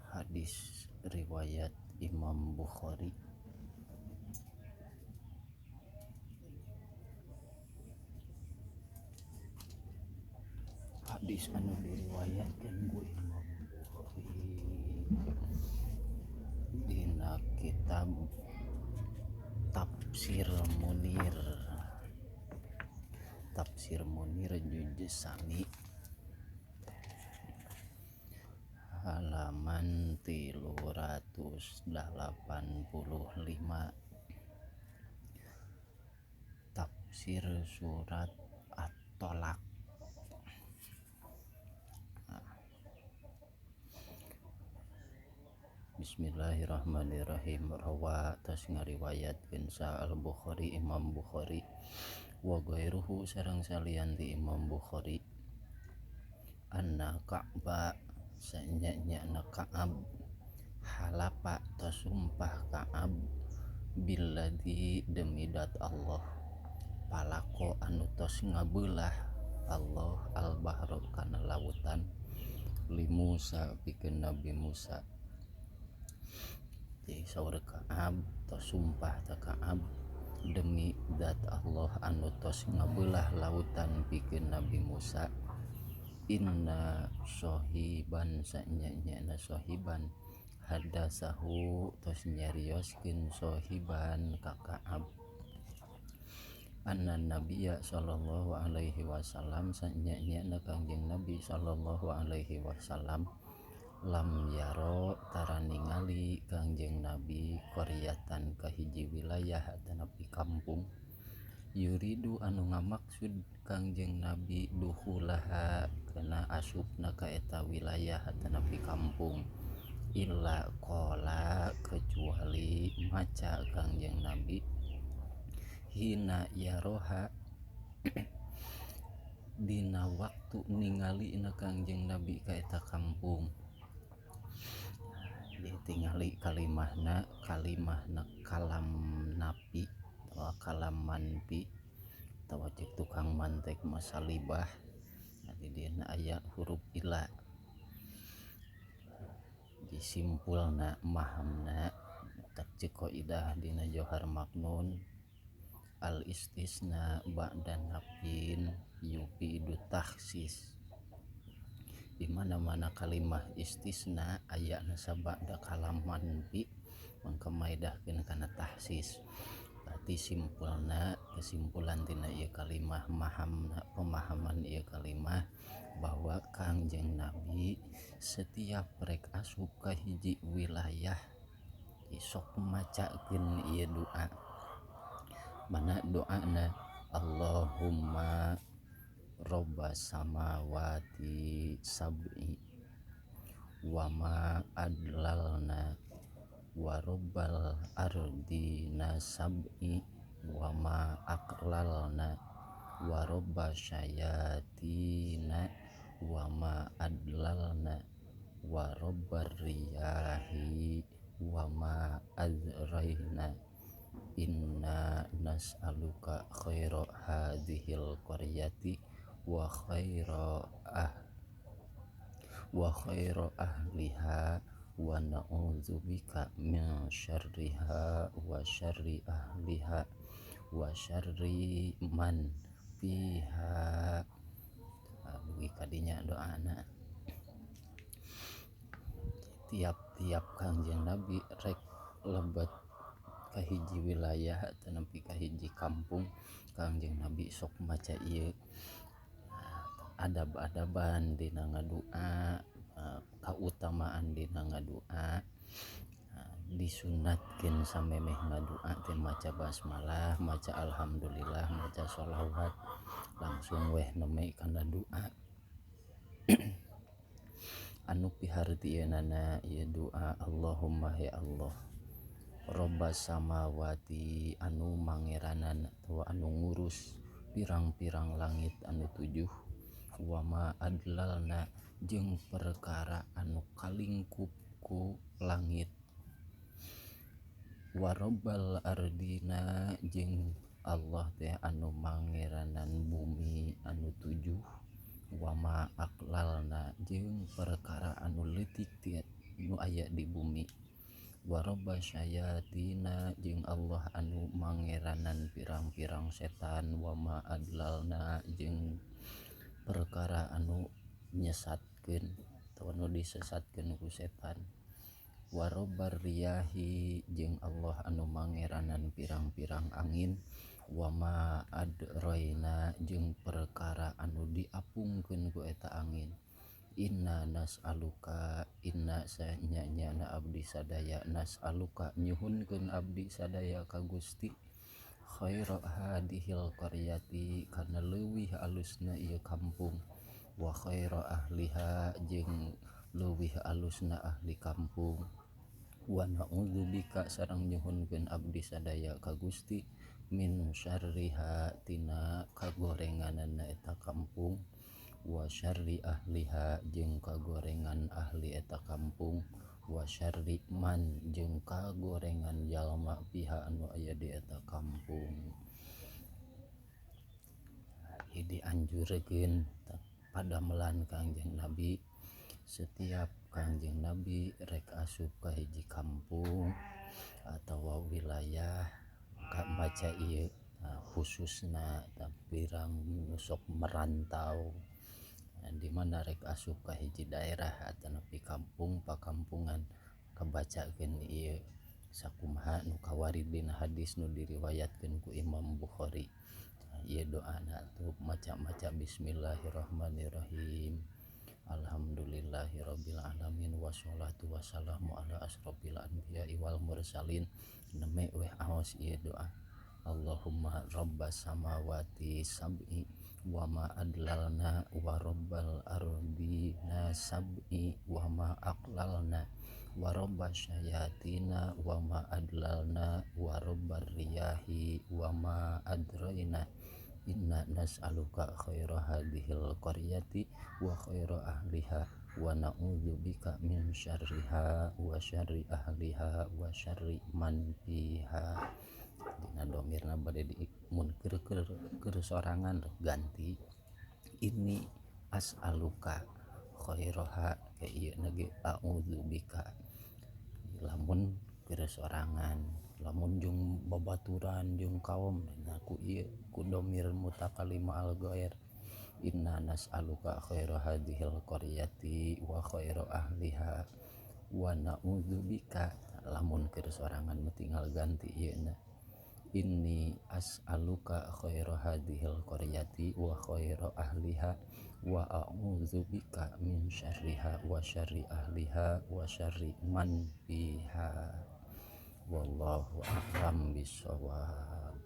Hadis riwayat Imam Bukhari. Hadis anu diriwayatkeun ku Imam Bukhari dina kitab Tafsir Munir. Tafsir Munir juz sami halaman 385. Tafsir surat At-Tolak. Bismillahirrahmanirrahim. Rawa tas ngariwayatkeun sa Al-Bukhari Imam Bukhari wa ghairuhu sareng salian ti Imam Bukhari anna Ka'ba sanyanya Ka'ab halapa tasumpah Ka'ab billadzi demi dat Allah palako anu tos ngabeulah Allah al-bahra kana lautan li Musa pikeun Nabi Musa. Jadi saur Ka'ab tos sumpah ta Ka'ab demi zat Allah anu tos ngabeulah lautan pikeun Nabi Musa. Inna sohiban sanyanya sohiban hadasahu tos nyarioskeun sohiban ka Ka'ab anna Nabiyya sallallahu alaihi wasallam sanyanya Kangjeng Nabi sallallahu alaihi wasallam lam yaro tara ningali Kangjeng Nabi qaryatan ka hiji wilayah tanapi kampung yuridu anu ngamaksud Kangjeng Nabi dukhulaha kana asupna ka eta wilayah tanapi kampung illa qala kecuali maca Kangjeng Nabi hina yaroha dina waktu ningali na Kangjeng Nabi ka eta kampung. Ditingali kalimahna kalam napi atau kalam manpi atau cek tukang mantek masalibah. Jadi dina aya huruf ila disimpulna mahamna tak cek qaidah dina johar maknun al istisna ba'da nafin yufidu takhsis. Di mana-mana kalimah istisna aya nasaba da kalam manfi mangka maedahkeun kana tahsis. Berarti kesimpulan tina ieu kalimah pemahaman ieu kalimah bahwa Kangjeng Nabi setiap rek asup ka hiji wilayah sok macakeun ieu doa. Mana doana Allahumma Rabbas samawati sab'i wa ma adlalna wa rabbal ardina sab'i wa ma aqlalna wa rabbas syayatina wa ma adlalna wa rabbar riyahi wa ma azraina inna nas'aluka khaira hadhil qaryati wa khaira ahliha wa na'udzubika min syarriha wa syarri ahliha wa syarri man fiha. Dugi kadinya doana tiap-tiap Kangjeng Nabi rek lebet ka hiji wilayah tanapi ka hiji kampung Kangjeng Nabi sok maca ieu adab-adaban dina ngadoa, kautamaan dina ngadoa. Disunatkeun samemeh ngadoa teh maca basmalah, maca alhamdulillah, maca sholawat langsung weh neme kana doa. Anu pihartieunana ieu doa Allahumma ya Allah Rabbas samawati anu mangeranan atau anu ngurus pirang-pirang langit anu 7 wa ma adlalna jeung perkara anu kalingkup ku langit wa rabbal ardina jeung Allah teh anu mangeranan bumi anu 7 wama aqlalna jeung perkara anu leutik nu aya di bumi, warobba syayatina jeung Allah anu mangeranan pirang-pirang setan, wama adlalna jeung perkara anu nyesatkeun atau anu disesatkeun ku setan, warobbar riyahi jeung Allah anu mangeranan pirang-pirang angin, wama adraina jeung perkara anu diapungkeun ku eta angin, inna nas'aluka inna sanyanyana abdi sadaya nas'aluka nyuhunkeun abdi sadaya ka Gusti khaira hadhil qaryati kana leuwih alusna ieu kampung, wa khaira ahliha jeung leuwih alusna ahli kampung, wa na'udzubika sareng nyuhunkeun abdi sadaya ka Gusti min syarriha tina kagorenganna eta kampung, wa syarri ahliha jeung kagorengan ahli eta kampung, wa syarri man jeung kagorengan jalma piha anu aya di eta kampung. Jadi anjurkeun padamelan Kangjeng Nabi setiap Kangjeng Nabi rek asup ka hiji kampung atawa wilayah ka baca ieu khususna pirang sok merantau di mana rek asup ka hiji daerah atau nepi kampung pakampungan kabacakeun ieu sakumaha nu kawarid dina hadis nu diriwayatkeun ku Imam Bukhari. Ieu doana tu maca-maca bismillahirrahmanirrahim, alhamdulillahirabbil alamin, wassalatu wassalamu ala asrofil anbiya'i wal mursalin, neme weh aos ieu doa. Allahumma rabbas samawati sab'i wa ma adlalna wa rabbal ardina sab'i wa ma aqlalna wa rabbas syayatina wa ma adlalna wa rabbar riyahi wa ma adraina, inna nas'aluka khaira hadhil qaryati wa khaira ahliha wa na'udzubika min syarriha wa syarri ahliha wa syarri man fiha. Dina domirna bade di mun keur sorangan ganti ini as'aluka khairaha ke ieu nage a'udzubika, lamun keur sorangan, lamun jeung babaturan jeung kaum ku ieu ku domir mutakallim al ghair, inna nas'aluka khaira hadhil qaryati wa khaira ahliha wa na'udzubika, lamun keur sorangan tinggal ganti ieu na inni as'aluka khaira hadhil qaryati wa khaira ahliha wa a'udzubika min syarriha wa syarri ahliha wa syarri man fiha, wallahu a'lam bishawab.